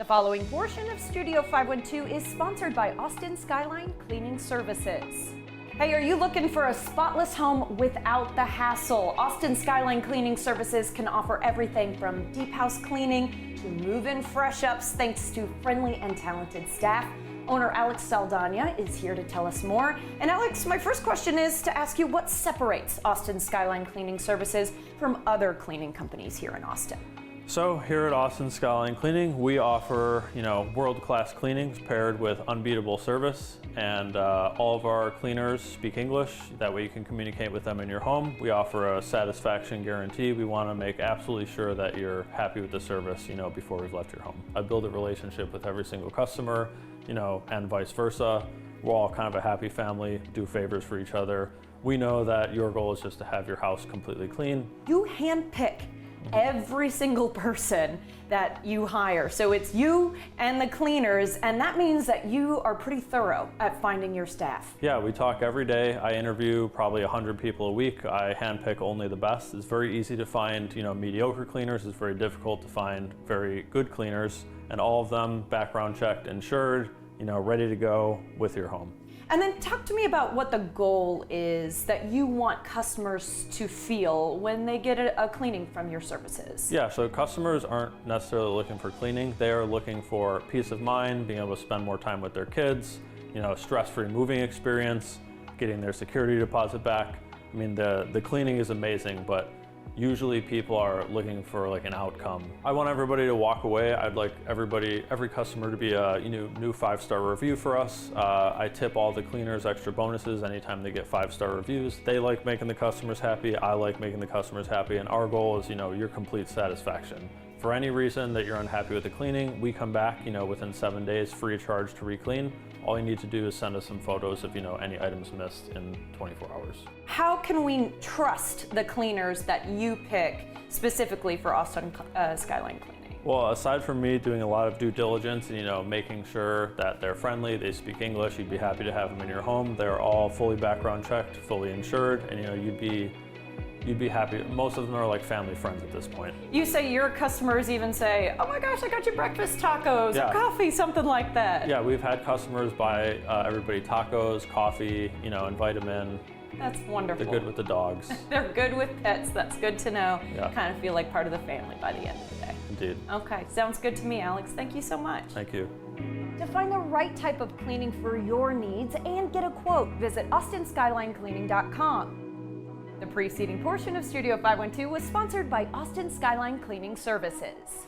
The following portion of Studio 512 is sponsored by Austin Skyline Cleaning Services. Hey, are you looking for a spotless home without the hassle? Austin Skyline Cleaning Services can offer everything from deep house cleaning to move-in fresh-ups thanks to friendly and talented staff. Owner Alex Saldana is here to tell us more. And Alex, my first question is to ask you what separates Austin Skyline Cleaning Services from other cleaning companies here in Austin? So here at Austin Skyline Cleaning, we offer, world-class cleanings paired with unbeatable service, and all of our cleaners speak English. That way you can communicate with them in your home. We offer a satisfaction guarantee. We want to make absolutely sure that you're happy with the service, before we've left your home. I build a relationship with every single customer, and vice versa. We're all kind of a happy family, do favors for each other. We know that your goal is just to have your house completely clean. You handpick every single person that you hire. So it's you and the cleaners, and that means that you are pretty thorough at finding your staff. Yeah, we talk every day. I interview probably 100 people a week. I handpick only the best. It's very easy to find, mediocre cleaners. It's very difficult to find very good cleaners, and all of them background checked, insured, ready to go with your home. And then talk to me about what the goal is that you want customers to feel when they get a cleaning from your services. Yeah, so customers aren't necessarily looking for cleaning. They are looking for peace of mind, being able to spend more time with their kids, stress-free moving experience, getting their security deposit back. I mean, the cleaning is amazing, but usually people are looking for like an outcome. I want everybody to walk away. I'd like every customer to be a new 5-star review for us. I tip all the cleaners extra bonuses anytime they get 5-star reviews. They like making the customers happy. I like making the customers happy. And our goal is, your complete satisfaction. For any reason that you're unhappy with the cleaning, we come back, within 7 days, free of charge to re-clean. All you need to do is send us some photos of, any items missed in 24 hours. How can we trust the cleaners that you pick specifically for Austin Skyline Cleaning? Well, aside from me doing a lot of due diligence and, making sure that they're friendly, they speak English, you'd be happy to have them in your home. They're all fully background checked, fully insured, and, you'd be happy. Most of them are like family friends at this point. You say your customers even say, oh my gosh, I got you breakfast tacos or coffee, something like that. Yeah, we've had customers buy everybody tacos, coffee, invite them in. That's wonderful. They're good with the dogs. They're good with pets, that's good to know. Yeah. Kind of feel like part of the family by the end of the day. Indeed. Okay, sounds good to me, Alex. Thank you so much. Thank you. To find the right type of cleaning for your needs and get a quote, visit austinskylinecleaning.com. The preceding portion of Studio 512 was sponsored by Austin Skyline Cleaning Services.